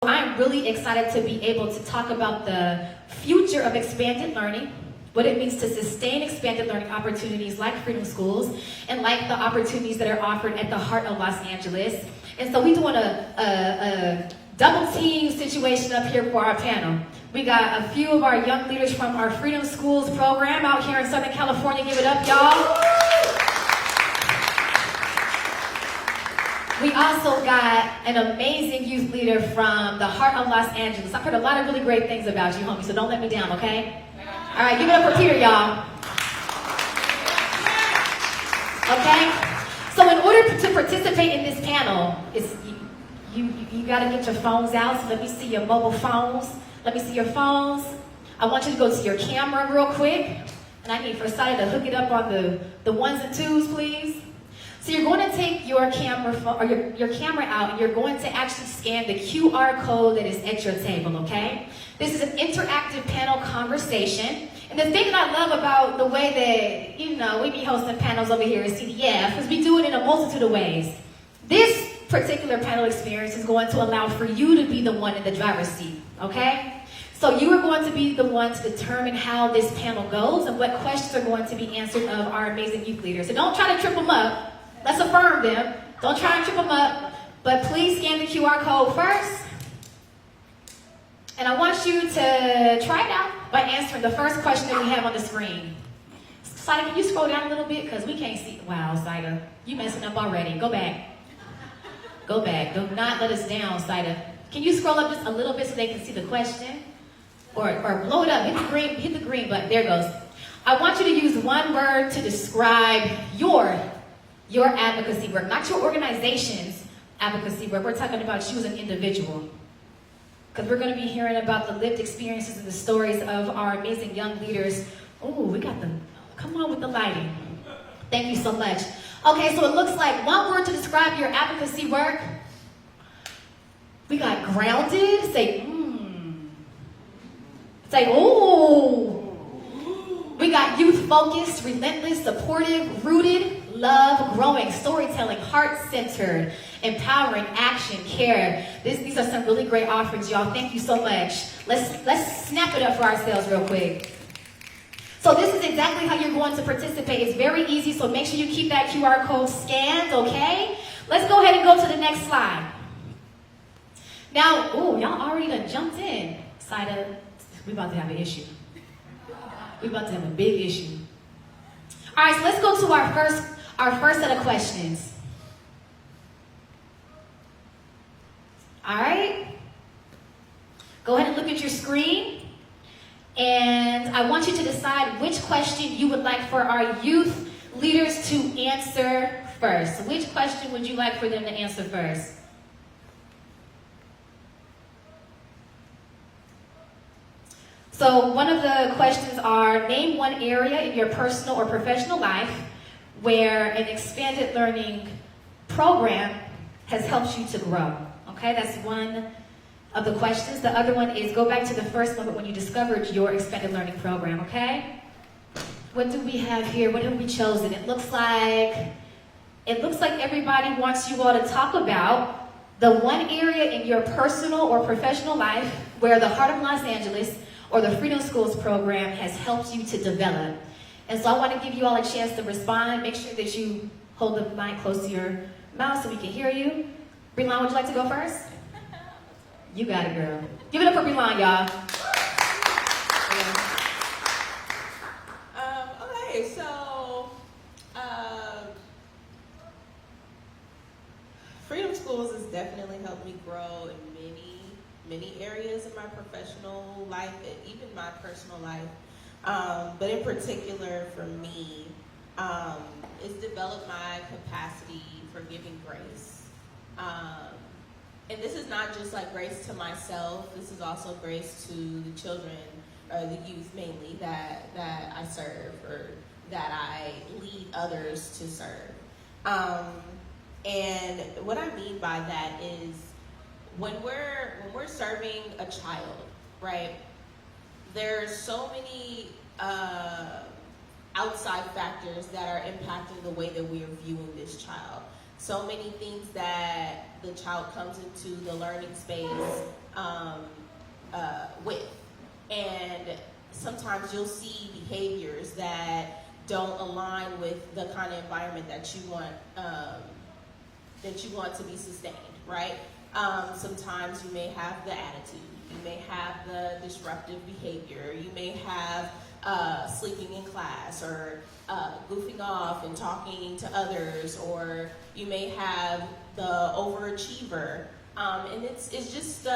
I'm really excited to be able to talk about the future of expanded learning, what it means to sustain expanded learning opportunities like Freedom Schools and like the opportunities that are offered at the heart of Los Angeles. And so we're doing a double team situation up here for our panel. We got a few of our young leaders from our Freedom Schools program out here in Southern California. Give it up, y'all. We also got an amazing youth leader from the heart of Los Angeles. I've heard a lot of really great things about you, homie, so don't let me down, okay? All right, give it up for Peter, y'all. Okay? So in order to participate in this panel, you got to get your phones out. So let me see your mobile phones. Let me see your phones. I want you to go to your camera real quick. And I need for Sada to hook it up on the ones and twos, please. So you're going to take your camera or your camera out, and you're going to actually scan the QR code that is at your table, okay? This is an interactive panel conversation. And the thing that I love about the way that, we be hosting panels over here at CDF is we do it in a multitude of ways. This particular panel experience is going to allow for you to be the one in the driver's seat, okay? So you are going to be the one to determine how this panel goes and what questions are going to be answered of our amazing youth leaders. So don't try to trip them up. Let's affirm them. Don't try and trip them up. But please scan the QR code first. And I want you to try it out by answering the first question that we have on the screen. Saida, can you scroll down a little bit? Because we can't see. Wow, Saida. You messing up already. Go back. Go back. Do not let us down, Saida. Can you scroll up just a little bit so they can see the question? Or blow it up. Hit the green button. There it goes. I want you to use one word to describe your advocacy work, not your organization's advocacy work. We're talking about you as an individual. Because we're going to be hearing about the lived experiences and the stories of our amazing young leaders. Oh, we got them. Come on with the lighting. Thank you so much. Okay, so it looks like one word to describe your advocacy work. We got grounded. Say, Say, ooh. We got youth-focused, relentless, supportive, rooted, love, growing, storytelling, heart-centered, empowering, action, care. These are some really great offerings, y'all. Thank you so much. Let's snap it up for ourselves real quick. So this is exactly how you're going to participate. It's very easy, so make sure you keep that QR code scanned, okay? Let's go ahead and go to the next slide. Now, y'all already done jumped in. Saida, we about to have an issue. We about to have a big issue. All right, so let's go to our first set of questions. All right. Go ahead and look at your screen. And I want you to decide which question you would like for our youth leaders to answer first. Which question would you like for them to answer first? So one of the questions are, name one area in your personal or professional life where an expanded learning program has helped you to grow. Okay, that's one of the questions. The other one is, go back to the first moment when you discovered your expanded learning program, okay? What do we have here? What have we chosen? It looks like everybody wants you all to talk about the one area in your personal or professional life where the Heart of Los Angeles or the Freedom Schools program has helped you to develop. And so I want to give you all a chance to respond. Make sure that you hold the mic close to your mouth so we can hear you. Brilon, would you like to go first? You got it, girl. Give it up for Brilon, y'all. Okay, so Freedom Schools has definitely helped me grow in many areas in my professional life and even my personal life. But in particular for me, it's developed my capacity for giving grace. And this is not just like grace to myself, this is also grace to the children, or the youth mainly, that I serve or that I lead others to serve. And what I mean by that is, when we're serving a child, right, there's so many outside factors that are impacting the way that we are viewing this child. So many things that the child comes into the learning space with. And sometimes you'll see behaviors that don't align with the kind of environment that you want to be sustained, right? Sometimes you may have the attitude, you may have the disruptive behavior, you may have sleeping in class, or goofing off and talking to others, or you may have the overachiever. And it's just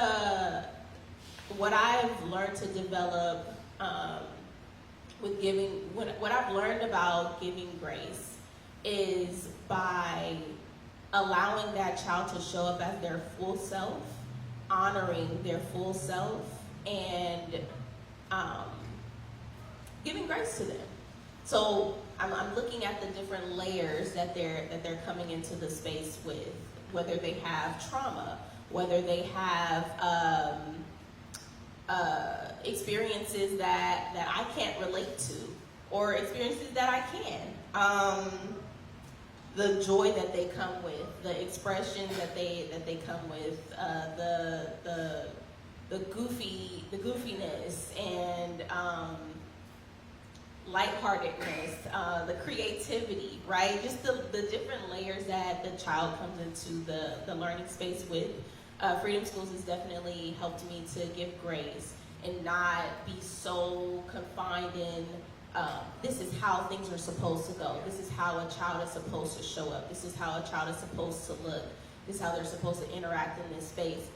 what I've learned to develop with giving, what I've learned about giving grace is by allowing that child to show up as their full self, honoring their full self, and giving grace to them. So I'm looking at the different layers that they're coming into the space with, whether they have trauma, whether they have experiences that I can't relate to, or experiences that I can. The joy that they come with, the expression that they come with, the goofiness and lightheartedness, the creativity, right? Just the different layers that the child comes into the learning space with. Freedom Schools has definitely helped me to give grace and not be so confined in this is how things are supposed to go. This is how a child is supposed to show up. This is how a child is supposed to look. This is how they're supposed to interact in this space.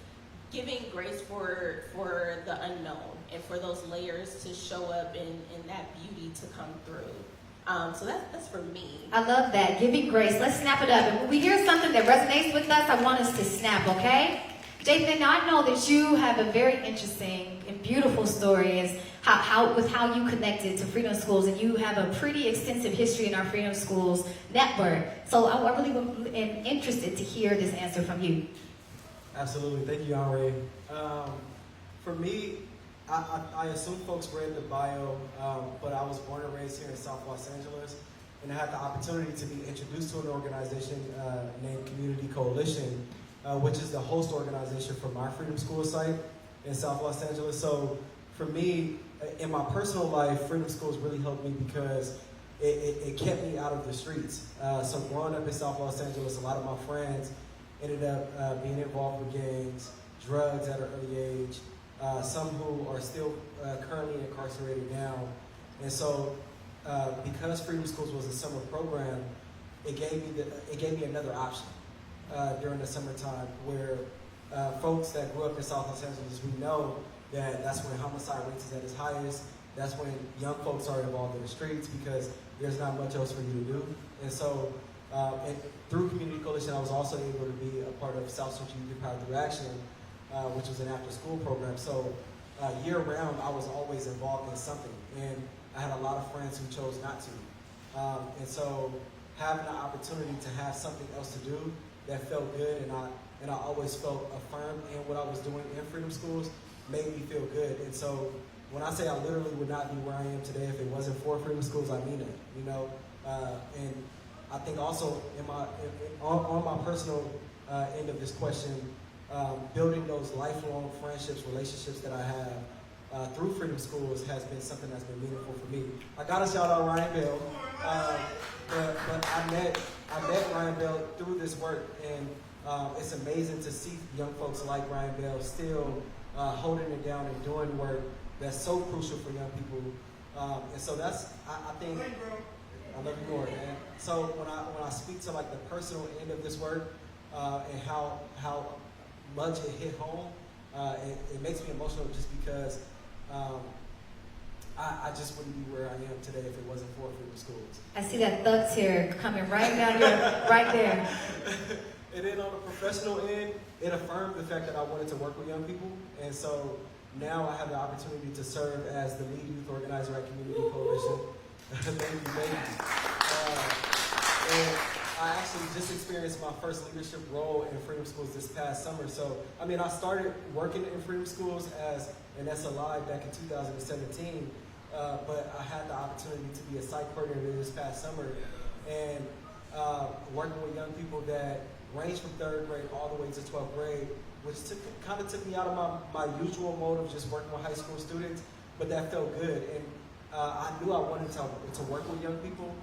Giving grace for the unknown and for those layers to show up and that beauty to come through. So that's for me. I love that. Giving grace. Let's snap it up. And when we hear something that resonates with us, I want us to snap, okay? Jathan, now I know that you have a very interesting and beautiful story as how you connected to Freedom Schools, and you have a pretty extensive history in our Freedom Schools network. So I really am interested to hear this answer from you. Absolutely. Thank you, OnRaé. For me, I assume folks read the bio, but I was born and raised here in South Los Angeles, and I had the opportunity to be introduced to an organization named Community Coalition, which is the host organization for my Freedom School site in South Los Angeles. So for me, in my personal life, Freedom Schools really helped me because it kept me out of the streets. So growing up in South Los Angeles, a lot of my friends ended up being involved with gangs, drugs at an early age, some who are still currently incarcerated now. And so because Freedom Schools was a summer program, it gave me another option during the summertime, where folks that grew up in South Los Angeles, we know that that's when homicide rates is at its highest. That's when young folks are involved in the streets because there's not much else for you to do. And so and through Community Coalition, I was also able to be a part of South Central Youth Empowered Through Action, which was an after-school program. So year-round, I was always involved in something, and I had a lot of friends who chose not to. And so having the opportunity to have something else to do that felt good, and I always felt affirmed in what I was doing in Freedom Schools, made me feel good. And so when I say I literally would not be where I am today if it wasn't for Freedom Schools, I mean it, you know. And I think also on my personal end of this question, building those lifelong friendships, relationships that I have through Freedom Schools has been something that's been meaningful for me. I gotta shout out Ryan Bell, but I met Ryan Bell through this work, and it's amazing to see young folks like Ryan Bell still holding it down and doing work that's so crucial for young people. And so that's, I think, I love you more, man. So when I speak to like the personal end of this work and how much it hit home, it makes me emotional just because I just wouldn't be where I am today if it wasn't for Freedom Schools. I see that thug tear coming right down here, right there. And then on the professional end, it affirmed the fact that I wanted to work with young people. And so now I have the opportunity to serve as the lead youth organizer at Community Coalition. Thank you, thank you. And I actually just experienced my first leadership role in Freedom Schools this past summer. So, I mean, I started working in Freedom Schools as an SLI back in 2017, but I had the opportunity to be a site coordinator this past summer, and working with young people that range from 3rd grade all the way to 12th grade, which kind of took me out of my usual mode of just working with high school students, but that felt good. And I knew I wanted to work with young people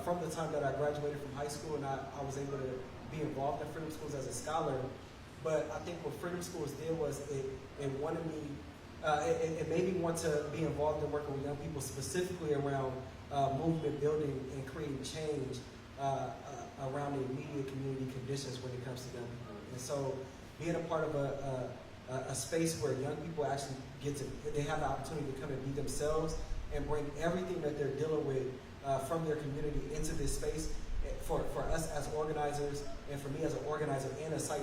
from the time that I graduated from high school, and I was able to be involved in Freedom Schools as a scholar. But I think what Freedom Schools did was it wanted me, it made me want to be involved in working with young people, specifically around movement building and creating change around the immediate community conditions when it comes to young people. And so being a part of a space where young people actually they have the opportunity to come and be themselves and bring everything that they're dealing with from their community into this space for us as organizers, and for me as an organizer and a site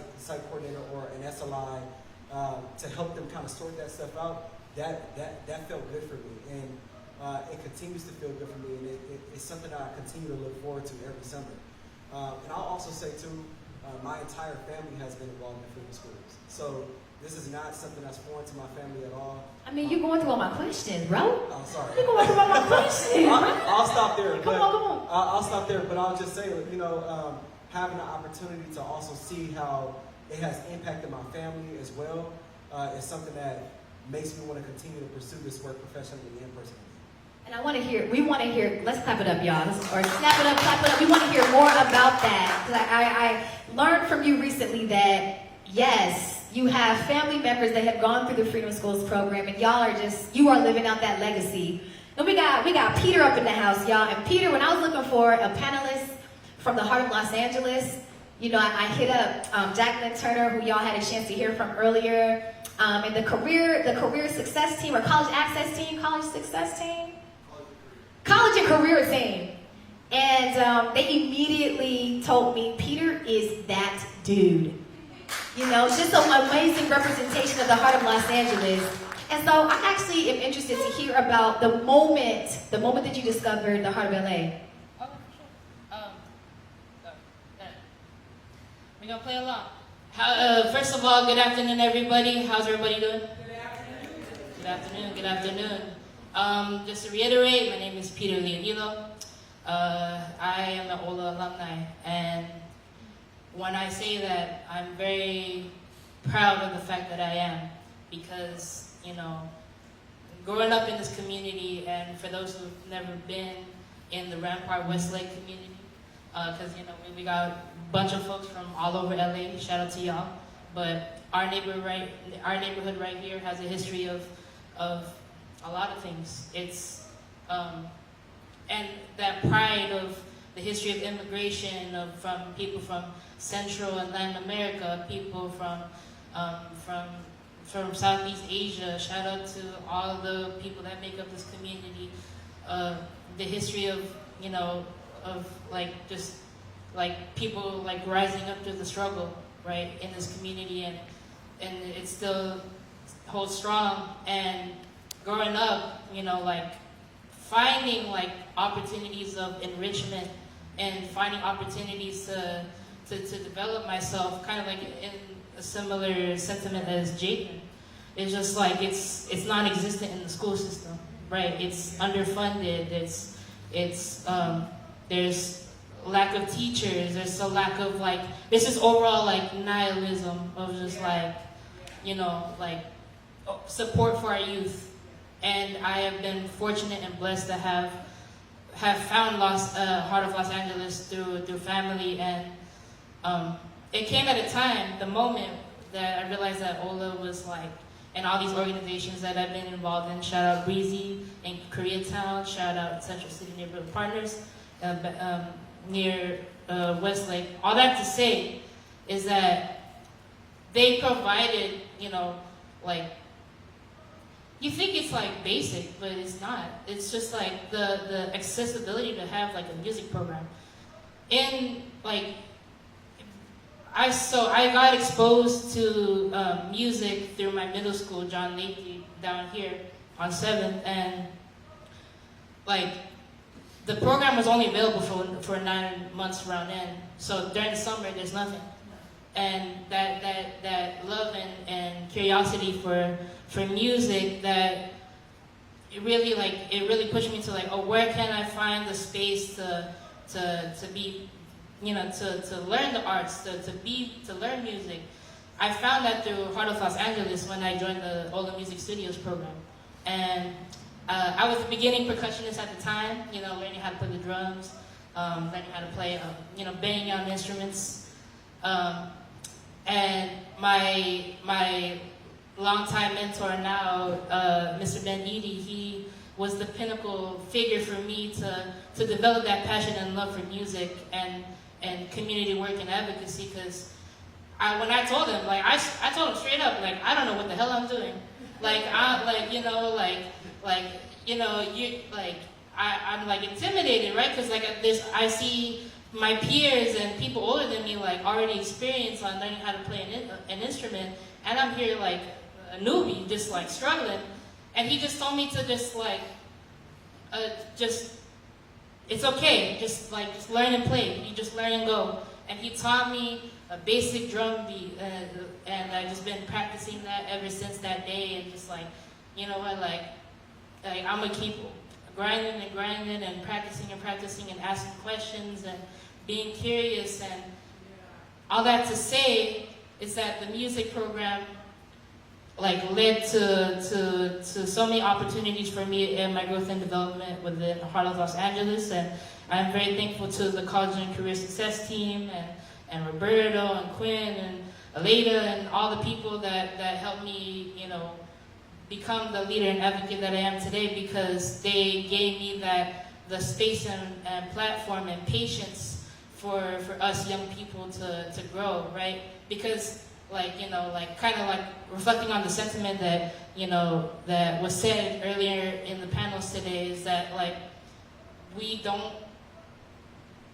coordinator or an SLI, to help them kind of sort that stuff out, that felt good for me. And it continues to feel good for me, and it's something that I continue to look forward to every summer. And I'll also say too, my entire family has been involved in Freedom Schools. So this is not something that's foreign to my family at all. I mean, you're going through all my questions, bro. I'm sorry. You're going through all my questions. I'll stop there. Come on. I'll stop there, but I'll just say, having the opportunity to also see how it has impacted my family as well is something that makes me want to continue to pursue this work professionally and personally. And we want to hear, let's clap it up, y'all. Or snap it up, clap it up. We want to hear more about that. Because I learned from you recently that, yes, you have family members that have gone through the Freedom Schools program, and you are living out that legacy. And we got Peter up in the house, y'all. And Peter, when I was looking for a panelist from the heart of Los Angeles, I hit up Jacqueline Turner, who y'all had a chance to hear from earlier, and the career success team, or college access team, college and career team. And they immediately told me, Peter is that dude. Just an amazing representation of the heart of Los Angeles. And so I actually am interested to hear about the moment that you discovered the heart of LA. Oh, sure. We're going to play along. First of all, good afternoon, everybody. How's everybody doing? Good afternoon. Just to reiterate, my name is Peter Leonido. I am an HOLA alumni, and when I say that, I'm very proud of the fact that I am, because, growing up in this community, and for those who've never been in the Rampart Westlake community, because, we got a bunch of folks from all over LA, shout out to y'all, but our neighborhood right here has a history of a lot of things. It's, and that pride of the history of immigration from people from Central and Latin America, people from Southeast Asia. Shout out to all the people that make up this community. The history of people rising up to the struggle, right, in this community, and it still holds strong. And growing up, finding opportunities of enrichment and finding opportunities to develop myself, kind of in a similar sentiment as Jathan. It's just it's non-existent in the school system, right? It's underfunded. There's lack of teachers. There's a lack of there's this overall nihilism of just support for our youth. And I have been fortunate and blessed to have found Heart of Los Angeles through family, and it came at a time, the moment that I realized that HOLA was and all these organizations that I've been involved in. Shout out Breezy in Koreatown. Shout out Central City Neighborhood Partners near Westlake. All that to say is that they provided, you think it's basic, but it's not. It's just the accessibility to have a music program. In I got exposed to music through my middle school, John Lakey, down here on 7th, and the program was only available for 9 months around end. So during the summer, there's nothing. And that love and curiosity for music, that it really pushed me to where can I find the space to be, to learn the arts, to learn music. I found that through Heart of Los Angeles when I joined the HOLA Music Studios program. And I was the beginning percussionist at the time, you know, learning how to play the drums, learning how to play, you know, banging on instruments. And my longtime mentor now, Mr. Ben Eady, he was the pinnacle figure for me to develop that passion and love for music and community work and advocacy. Because when I told him, like, I told him straight up, like, I don't know what the hell I'm doing. Like, I'm like intimidated, right? Because like I see my peers and people older than me like already experienced on learning how to play an instrument, and I'm here like a newbie, just like struggling. And he just told me to just like, it's okay, just learn and play. You just learn and go. And he taught me a basic drum beat, and I've just been practicing that ever since that day. And just like, you know what, like I'm gonna keep grinding and practicing and asking questions and being curious. And all that to say is that the music program like led to so many opportunities for me in my growth and development within the Heart of Los Angeles. And I'm very thankful to the College and Career Success team and Roberto and Quinn and Aleda and all the people that helped me, you know, become the leader and advocate that I am today, because they gave me the space and platform and patience for us young people to grow, right? Because like, you know, like kind of like reflecting on the sentiment that, you know, that was said earlier in the panels today, is that like we don't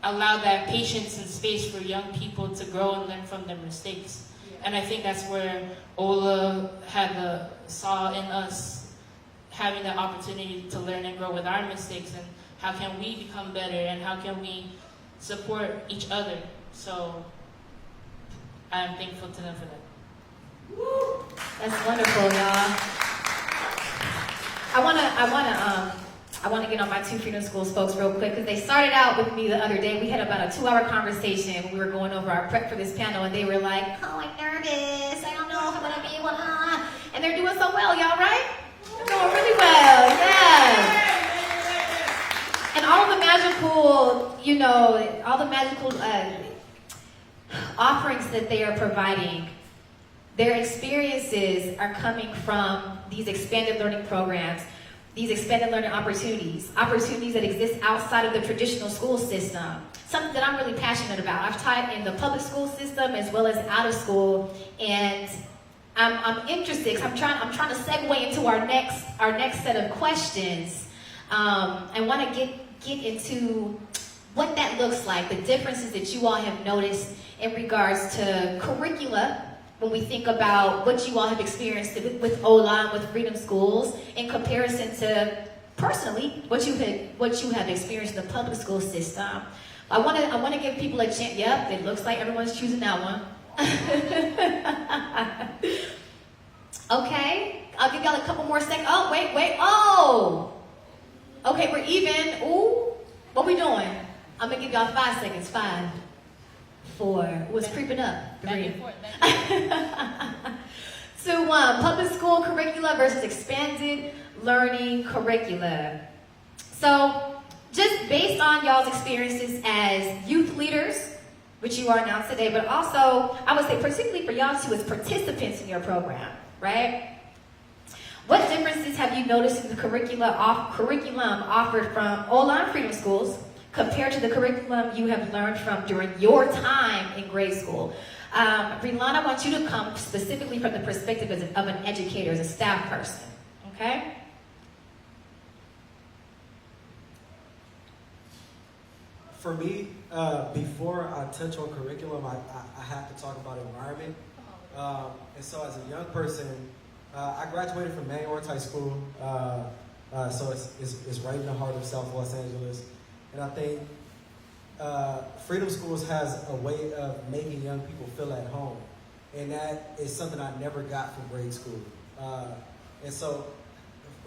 allow that patience and space for young people to grow and learn from their mistakes. And I think that's where OLA saw in us having the opportunity to learn and grow with our mistakes, and how can we become better, and how can we support each other. So I'm thankful to them for that. Woo! That's wonderful, y'all. I wanna get on my two Freedom Schools folks real quick, because they started out with me the other day. We had about a 2-hour conversation when we were going over our prep for this panel, and they were like, "Oh, I'm nervous. I don't know if I'm gonna be able to." And they're doing so well, y'all, right? They're doing really well, yeah. And all the magical, you know, all the magical offerings that they are providing, their experiences are coming from these expanded learning programs, these expanded learning opportunities that exist outside of the traditional school system. Something that I'm really passionate about. I've taught in the public school system as well as out of school, and I'm interested because I'm trying to segue into our next set of questions. I want to get into what that looks like, the differences that you all have noticed in regards to curricula, when we think about what you all have experienced with OLA and with Freedom Schools, in comparison to personally what you have experienced in the public school system. I want to give people a chance. Yep, it looks like everyone's choosing that one. Okay, I'll give y'all a couple more seconds. Oh, wait. Oh, okay, we're even. Ooh, what we doing? I'm gonna give y'all 5 seconds. 5, 4. What's creeping up? 3. 2, 1. Public school curricula versus expanded learning curricula. So, just based on y'all's experiences as youth leaders, which you are now today, but also, I would say particularly for y'all too as participants in your program, right? What differences have you noticed in the curriculum offered from OLA and Freedom Schools compared to the curriculum you have learned from during your time in grade school? Brilon, I want you to come specifically from the perspective of an educator, as a staff person, okay? For me, before I touch on curriculum, I have to talk about environment. And so as a young person, I graduated from Manuart High School, so it's right in the heart of South Los Angeles. And I think Freedom Schools has a way of making young people feel at home. And that is something I never got from grade school. And so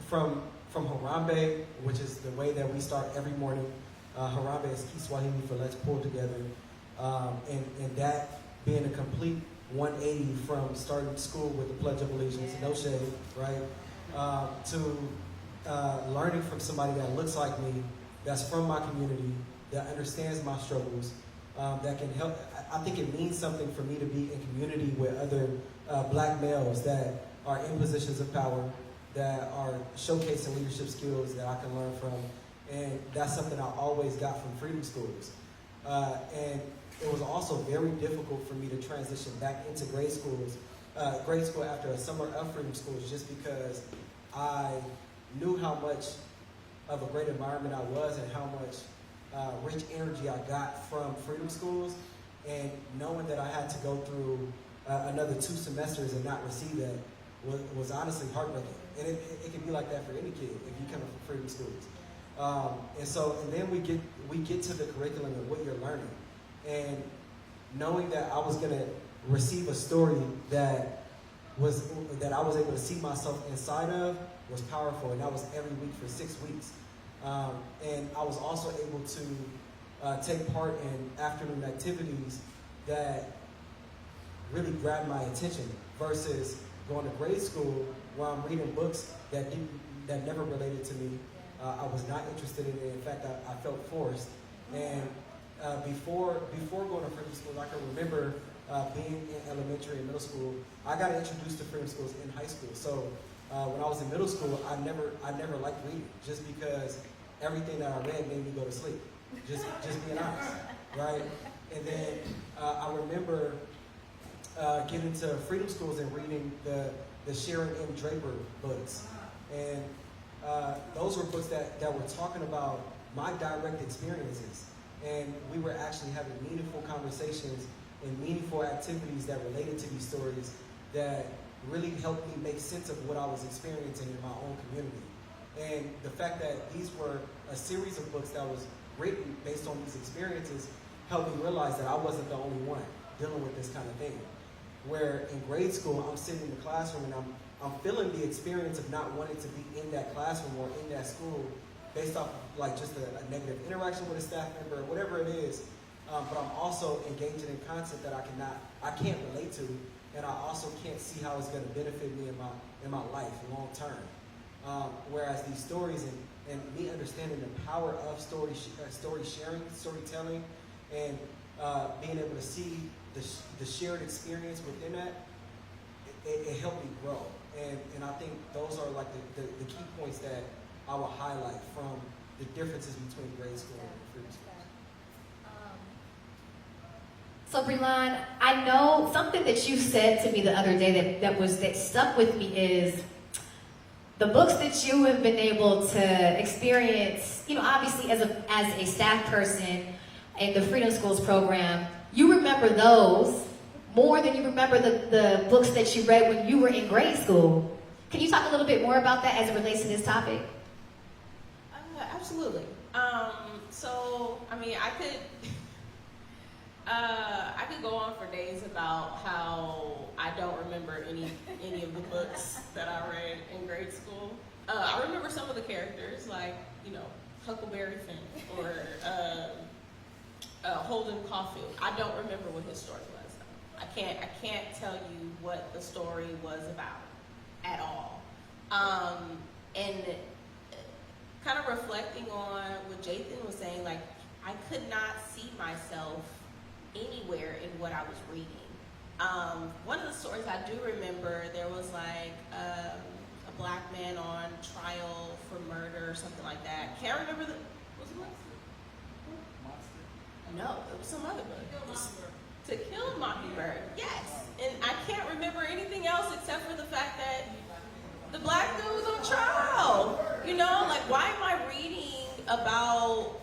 from Harambe, which is the way that we start every morning, Harambe is Kiswahili for let's pull together. And that being a complete 180 from starting school with the Pledge of Allegiance, no shade, right? To learning from somebody that looks like me, that's from my community, that understands my struggles, that can help. I think it means something for me to be in community with other black males that are in positions of power, that are showcasing leadership skills that I can learn from. And that's something I always got from Freedom Schools. And it was also very difficult for me to transition back into grade school after a summer of Freedom Schools, just because I knew how much of a great environment I was and how much rich energy I got from Freedom Schools, and knowing that I had to go through another 2 semesters and not receive that was honestly heartbreaking. And it can be like that for any kid if you come from Freedom Schools. And then we get to the curriculum and what you're learning, and knowing that I was gonna receive a story that I was able to see myself inside of was powerful, and that was every week for 6 weeks. And I was also able to take part in afternoon activities that really grabbed my attention versus going to grade school where I'm reading books that never related to me. I was not interested in it. In fact, I felt forced. And before going to Freedom Schools, I can remember being in elementary and middle school. I got introduced to Freedom Schools in high school. So when I was in middle school, I never liked reading, just because everything that I read made me go to sleep. Just being honest, right? And then I remember getting to Freedom Schools and reading the Sharon M. Draper books. And those were books that were talking about my direct experiences. And we were actually having meaningful conversations and meaningful activities that related to these stories that really helped me make sense of what I was experiencing in my own community. And the fact that these were a series of books that was written based on these experiences helped me realize that I wasn't the only one dealing with this kind of thing. Where in grade school, I'm sitting in the classroom and I'm feeling the experience of not wanting to be in that classroom or in that school based off of like just a negative interaction with a staff member or whatever it is. But I'm also engaging in content that I can't relate to, and I also can't see how it's going to benefit me in my life long term. Whereas these stories and me understanding the power of story sharing, storytelling, and being able to see the shared experience within that, it helped me grow. And I think those are like the key points that I will highlight from the differences between grade school and freedom school. So Brilon, I know something that you said to me the other day that stuck with me is the books that you have been able to experience, obviously as a staff person in the Freedom Schools program, you remember those more than you remember the books that you read when you were in grade school. Can you talk a little bit more about that as it relates to this topic? Absolutely. So, I mean, I could go on for days about how I don't remember any of the books that I read in grade school. I remember some of the characters, like, Huckleberry Finn or Holden Caulfield. I don't remember what his story was, though. I can't tell you what the story was about at all. And kind of reflecting on what Jathan was saying, like, I could not see myself anywhere in what I was reading. One of the stories I do remember, there was like a black man on trial for murder or something like that. Can't remember was it Monster? No, it was some other book. To Kill a Mockingbird, yes. And I can't remember anything else except for the fact that the black dude was on trial. Like, why am I reading about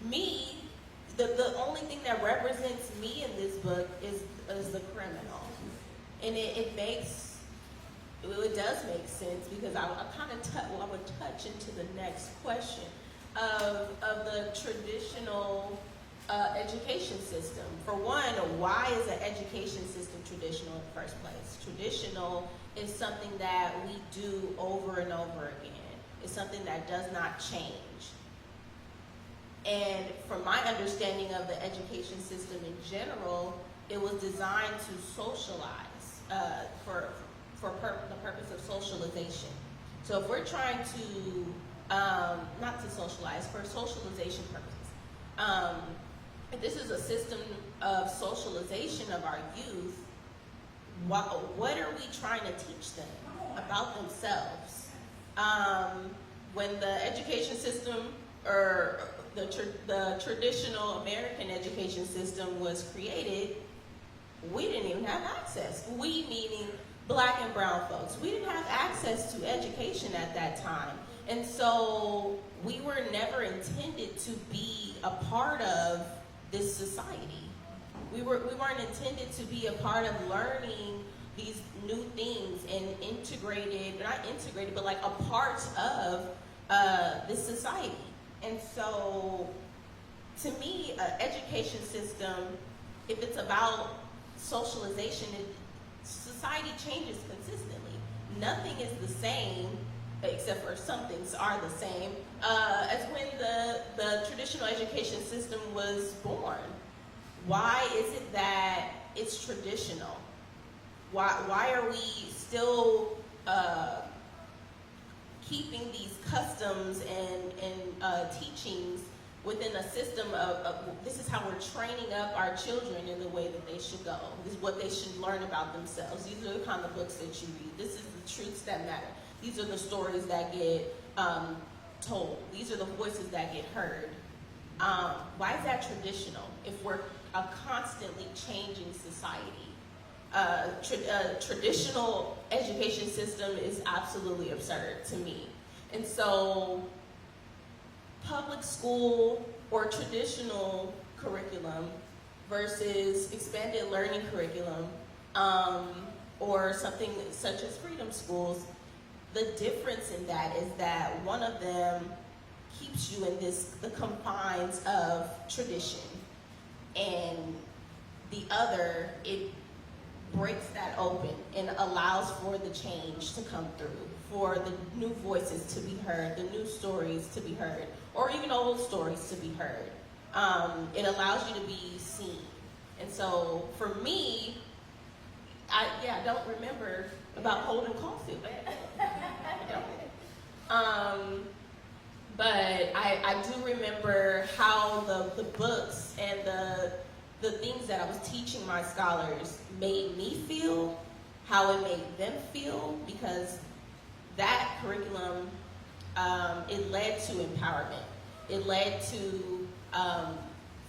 me? The only thing that represents me in this book is the criminal. And it does make sense, because I would touch into the next question of the traditional education system. For one, why is the education system traditional in the first place? Traditional is something that we do over and over again. It's something that does not change. And from my understanding of the education system in general, it was designed to socialize for the purpose of socialization. So if we're trying to, not to socialize, for socialization purposes, if this is a system of socialization of our youth, what are we trying to teach them about themselves? When the education system, or the traditional American education system was created, we didn't even have access. We, meaning Black and brown folks, we didn't have access to education at that time. And so we were never intended to be a part of this society. We weren't intended to be a part of learning these new things and not integrated, but like a part of this society. And so, to me, an education system, if it's about socialization, society changes consistently. Nothing is the same, except for some things are the same, as when the traditional education system was born. Why is it that it's traditional? Why are we still keeping these customs and teachings within a system of this is how we're training up our children in the way that they should go. This is what they should learn about themselves. These are the kind of books that you read. This is the truths that matter. These are the stories that get told. These are the voices that get heard. Why is that traditional if we're a constantly changing society? Traditional education system is absolutely absurd to me. And so public school or traditional curriculum versus expanded learning curriculum, or something such as freedom schools, the difference in that is that one of them keeps you in the confines of tradition, and the other, it breaks that open and allows for the change to come through, for the new voices to be heard, the new stories to be heard, or even old stories to be heard. It allows you to be seen. And so for me, I don't remember about Holden Caulfield. But I do remember how the books and the things that I was teaching my scholars made me feel, how it made them feel, because that curriculum, it led to empowerment. It led to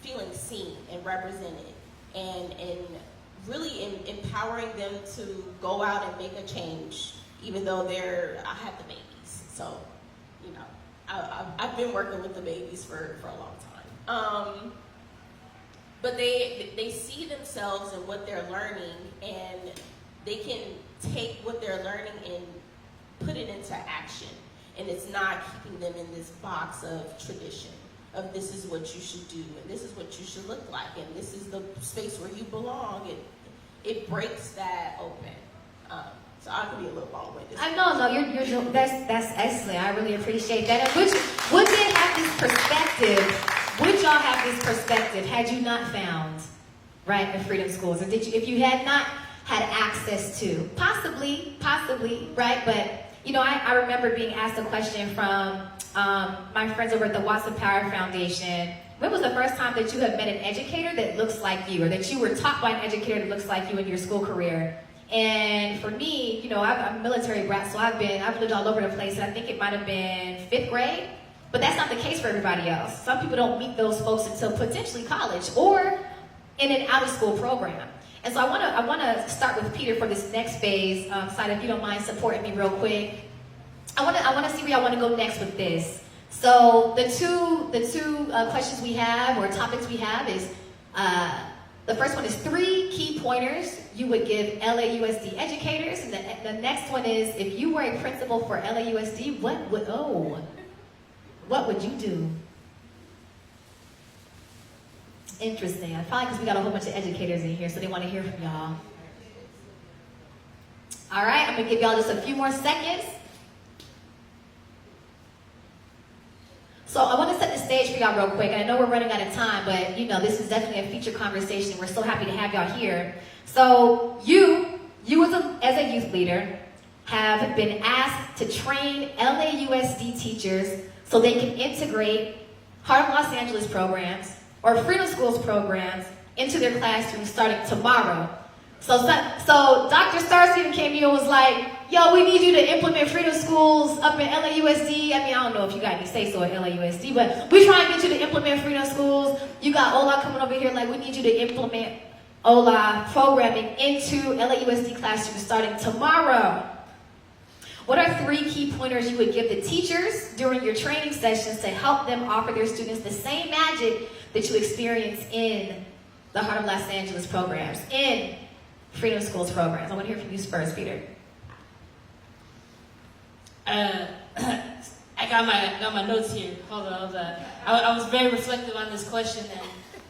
feeling seen and represented, and really empowering them to go out and make a change, even though I had the babies. So, you know, I've been working with the babies for a long time. But they see themselves in what they're learning, and they can take what they're learning and put it into action. And it's not keeping them in this box of tradition, of this is what you should do, and this is what you should look like, and this is the space where you belong. It breaks that open. So I could be a little long-winded. No, that's excellent. I really appreciate that. And would they have this perspective? Would y'all have this perspective had you not found, right, the freedom schools? Or if you had not had access to? Possibly, right? But, you know, I remember being asked a question from my friends over at the Watson Power Foundation. When was the first time that you have met an educator that looks like you, or that you were taught by an educator that looks like you in your school career? And for me, you know, I'm a military brat, so I've lived all over the place, and I think it might have been 5th grade. But that's not the case for everybody else. Some people don't meet those folks until potentially college or in an out-of-school program. And so I want to start with Peter for this next phase. Side, if you don't mind supporting me real quick. I want to see where y'all want to go next with this. So the two questions we have, or topics we have, is the first one is 3 key pointers you would give LAUSD educators, and the next one is, if you were a principal for LAUSD, what would you do? Interesting. Probably because we got a whole bunch of educators in here, so they want to hear from y'all. All right, I'm going to give y'all just a few more seconds. So I want to set the stage for y'all real quick. I know we're running out of time, but you know, this is definitely a feature conversation. We're so happy to have y'all here. So you as a youth leader have been asked to train LAUSD teachers so they can integrate Heart of Los Angeles programs or Freedom Schools programs into their classrooms starting tomorrow. So Dr. Starr Stephen came here and was like, yo, we need you to implement Freedom Schools up in LAUSD. I mean, I don't know if you got any say-so at LAUSD, but we trying to get you to implement Freedom Schools. You got OLA coming over here, like, we need you to implement OLA programming into LAUSD classrooms starting tomorrow. What are 3 key pointers you would give the teachers during your training sessions to help them offer their students the same magic that you experience in the Heart of Los Angeles programs, in Freedom Schools programs? I want to hear from you first, Peter. I got my notes here. Hold on. I was very reflective on this question,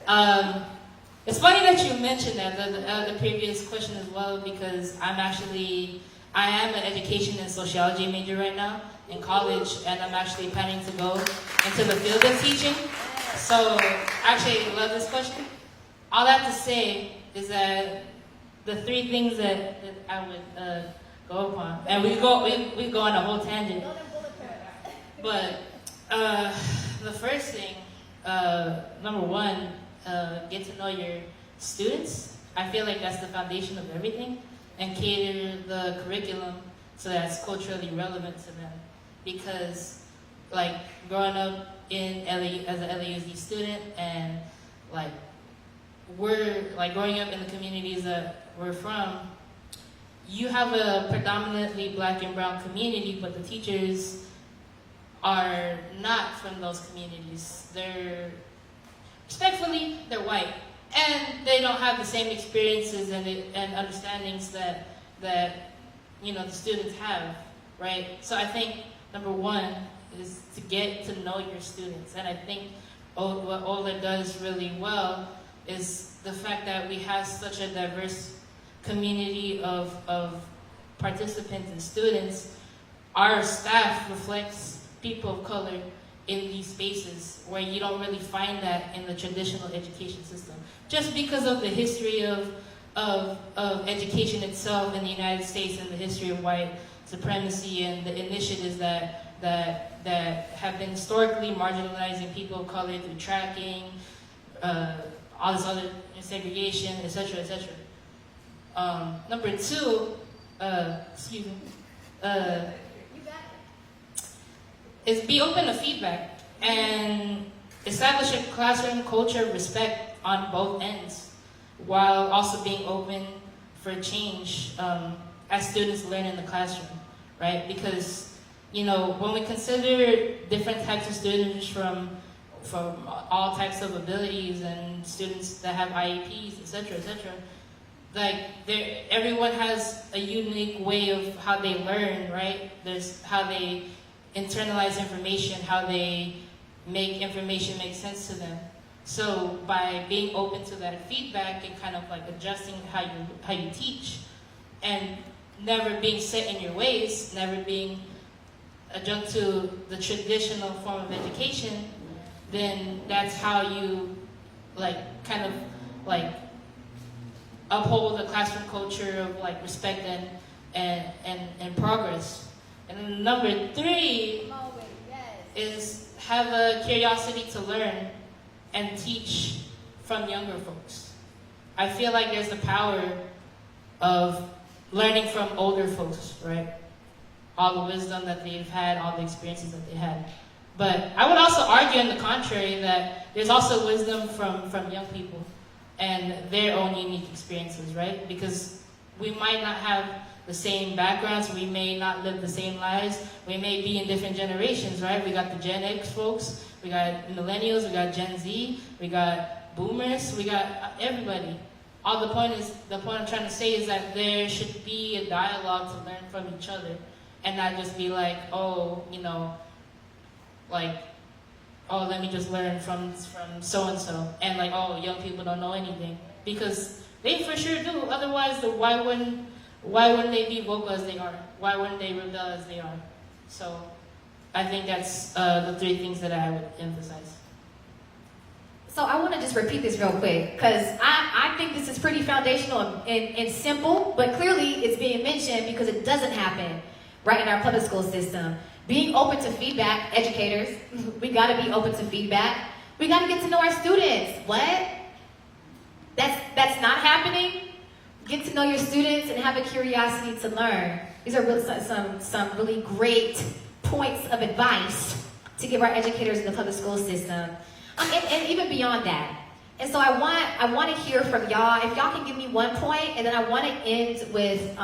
and it's funny that you mentioned that the previous question as well, because I am an education and sociology major right now in college, and I'm actually planning to go into the field of teaching. So actually, I love this question. All that to say is that the 3 things that I would go upon, and we go on a whole tangent. But the first thing, number 1, get to know your students. I feel like that's the foundation of everything, and cater the curriculum so that's culturally relevant to them. Because, like, growing up in LA as an LAUSD student, and like growing up in the communities that we're from, you have a predominantly black and brown community, but the teachers are not from those communities. Respectfully, they're white. And they don't have the same experiences and understandings that you know the students have, right? So I think number 1 is to get to know your students. And I think what OLA does really well is the fact that we have such a diverse community of participants and students. Our staff reflects people of color in these spaces where you don't really find that in the traditional education system. Just because of the history of education itself in the United States, and the history of white supremacy, and the initiatives that have been historically marginalizing people of color through tracking, all this other segregation, etc., etc. Number 2, excuse me, is be open to feedback and establish a classroom culture of respect on both ends, while also being open for change as students learn in the classroom, right? Because, you know, when we consider different types of students from all types of abilities, and students that have IEPs, etc., etc., like everyone has a unique way of how they learn, right? There's how they internalize information, how they make information make sense to them. So by being open to that feedback and kind of like adjusting how you teach, and never being set in your ways, never being adjunct to the traditional form of education, then that's how you kind of uphold the classroom culture of respect and progress. And then number 3 is have a curiosity to learn and teach from younger folks. I feel like there's the power of learning from older folks, right? All the wisdom that they've had, all the experiences that they had. But I would also argue in the contrary that there's also wisdom from young people and their own unique experiences, right? Because we might not have the same backgrounds, we may not live the same lives, we may be in different generations, right? We got the Gen X folks, we got millennials, we got Gen Z, we got boomers, we got everybody. The point I'm trying to say is that there should be a dialogue to learn from each other, and not just be like, oh, let me just learn from so-and-so, and oh, young people don't know anything. Because they for sure do, otherwise why wouldn't they be vocal as they are? Why wouldn't they rebel as they are? So I think that's the 3 things that I would emphasize. So I want to just repeat this real quick because I think this is pretty foundational and simple, but clearly it's being mentioned because it doesn't happen right in our public school system. Being open to feedback, educators, we got to be open to feedback. We got to get to know our students. What? That's not happening? Get to know your students and have a curiosity to learn. These are really some really great points of advice to give our educators in the public school system. And even beyond that. And so I want to hear from y'all. If y'all can give me one point, and then I want to end with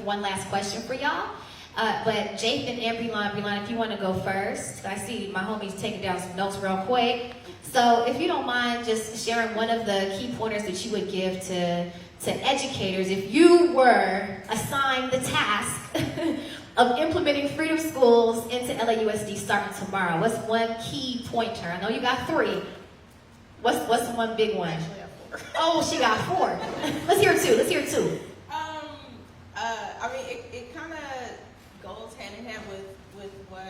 one last question for y'all. But Jathan and Brilon, if you want to go first. I see my homies taking down some notes real quick. So if you don't mind just sharing one of the key pointers that you would give to educators if you were assigned the task of implementing Freedom Schools into LAUSD starting tomorrow. What's one key pointer? I know you got 3. What's one big one? Actually, I have 4. Oh, she got 4. Let's hear 2. I mean, it kind of goes hand in hand with what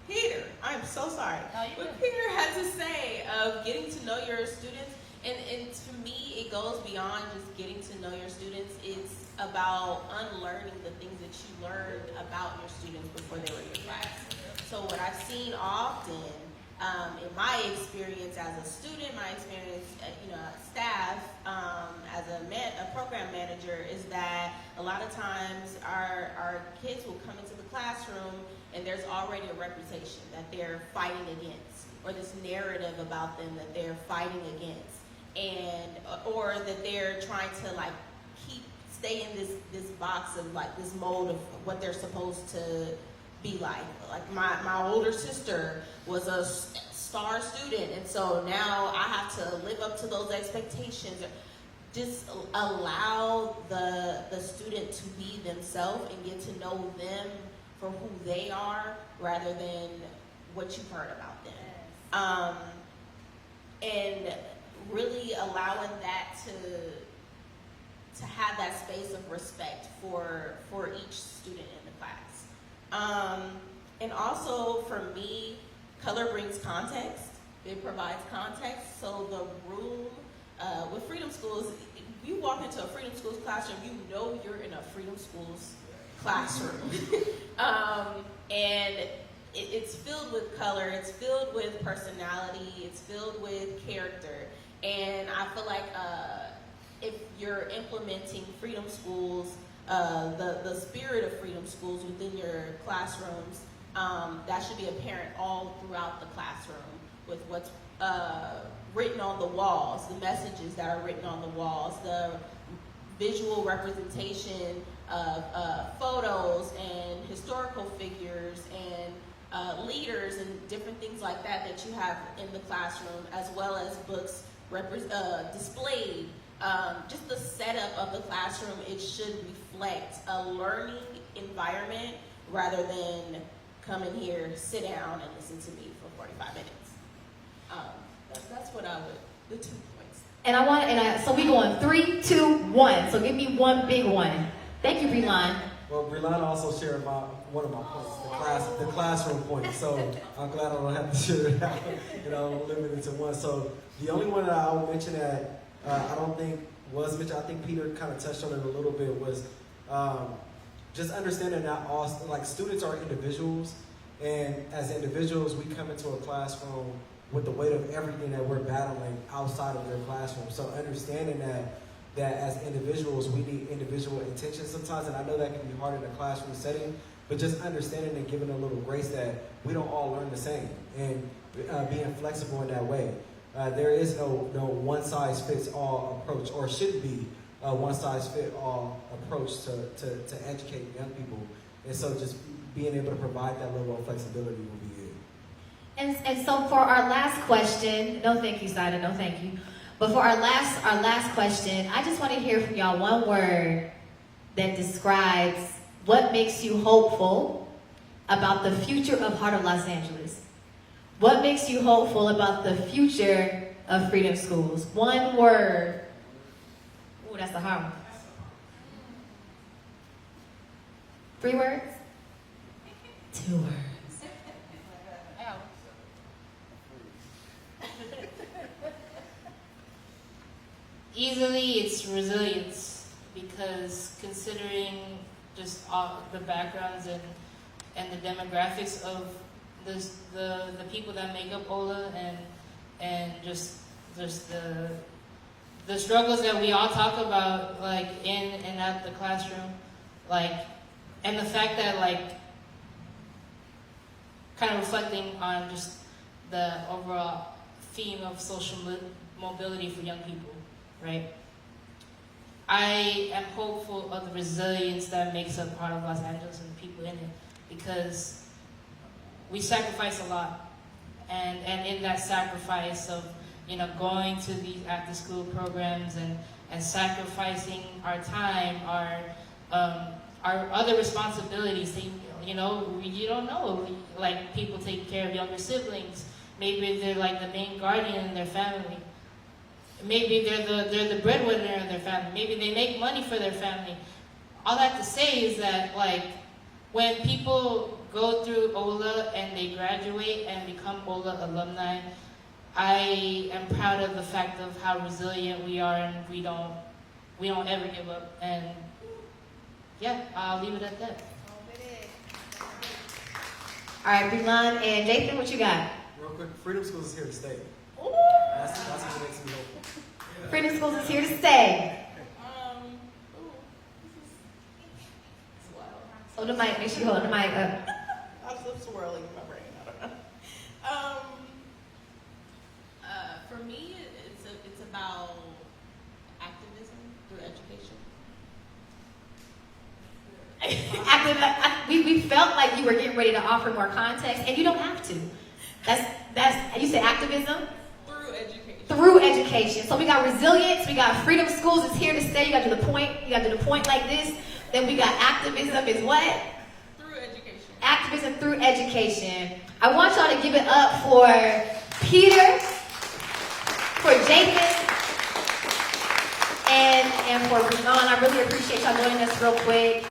Peter, I'm so sorry. What Peter had to say of getting to know your students, and to me, it goes beyond just getting to know your students. It's about unlearning the things that you learned about your students before they were in your class. So what I've seen often in my experience as a student, my experience, staff, as a program manager, is that a lot of times our kids will come into the classroom and there's already a reputation that they're fighting against, or this narrative about them that they're fighting against, and or that they're trying to stay in this box of this mold of what they're supposed to be like. Like my older sister was a star student, and so now I have to live up to those expectations. Just allow the student to be themselves and get to know them for who they are rather than what you've heard about them. And really allowing that to have that space of respect for each student in the class. And also for me, color brings context. It provides context. So the room with Freedom Schools, if you walk into a Freedom Schools classroom, you know you're in a Freedom Schools classroom. And it's filled with color, it's filled with personality, it's filled with character. And I feel like if you're implementing Freedom Schools, the spirit of Freedom Schools within your classrooms, that should be apparent all throughout the classroom with what's written on the walls, the messages that are written on the walls, the visual representation of photos and historical figures and leaders and different things like that you have in the classroom, as well as books displayed. Just the setup of the classroom, it should reflect a learning environment rather than come in here, sit down, and listen to me for 45 minutes. That's what I would, the 2 points. And so we going 3, 2, 1. So give me one big one. Thank you, Brilon. Well, Brilon also shared one of my points, the classroom point. So I'm glad I don't have to share it out, limited to one. So the only one that I will mention that I don't think was mentioned, I think Peter kind of touched on it a little bit, was just understanding that all students are individuals, and as individuals, we come into a classroom with the weight of everything that we're battling outside of their classroom. So understanding that as individuals, we need individual attention sometimes, and I know that can be hard in a classroom setting, but just understanding and giving a little grace that we don't all learn the same, and being flexible in that way. There is no one-size-fits-all approach, or should be a one-size-fits-all approach to educate young people. And so just being able to provide that level of flexibility will be good. And so for our last question, no thank you, Sada, no thank you. But for our last question, I just want to hear from y'all one word that describes what makes you hopeful about the future of Heart of Los Angeles. What makes you hopeful about the future of Freedom Schools? One word. Ooh, that's a hard one. 3 words? 2 words. easily it's resilience, because considering just all the backgrounds and the demographics of the people that make up HOLA, and just the struggles that we all talk about, like in and at the classroom, like, and the fact that, like, kind of reflecting on just the overall theme of social mobility for young people, right? I am hopeful of the resilience that makes up part of Los Angeles and the people in it, because we sacrifice a lot, and in that sacrifice of, you know, going to these after-school programs and sacrificing our time, our other responsibilities. You know, you don't know, like, people take care of younger siblings. Maybe they're like the main guardian in their family. Maybe they're the breadwinner in their family. Maybe they make money for their family. All that to say is that, like, when people go through HOLA and they graduate and become HOLA alumni, I am proud of the fact of how resilient we are, and we don't ever give up. And yeah, I'll leave it at that. All right, Brilon and Jathan, what you got? Real quick, Freedom Schools is here to stay. Ooh. That's what makes me hopeful. Freedom Schools is here to stay. Hold the mic, make sure you hold the mic up. I'm still swirling in my brain. I don't know. For me, it's about activism through education. We felt like you were getting ready to offer more context, and you don't have to. That's you said activism? Through education. Through education. So we got resilience, we got Freedom Schools is here to stay. You got to do the point. You got to do the point like this. Then we got activism is what? Through education. Activism through education. I want y'all to give it up for Peter, for Jathan, and for Brilon. I really appreciate y'all joining us real quick.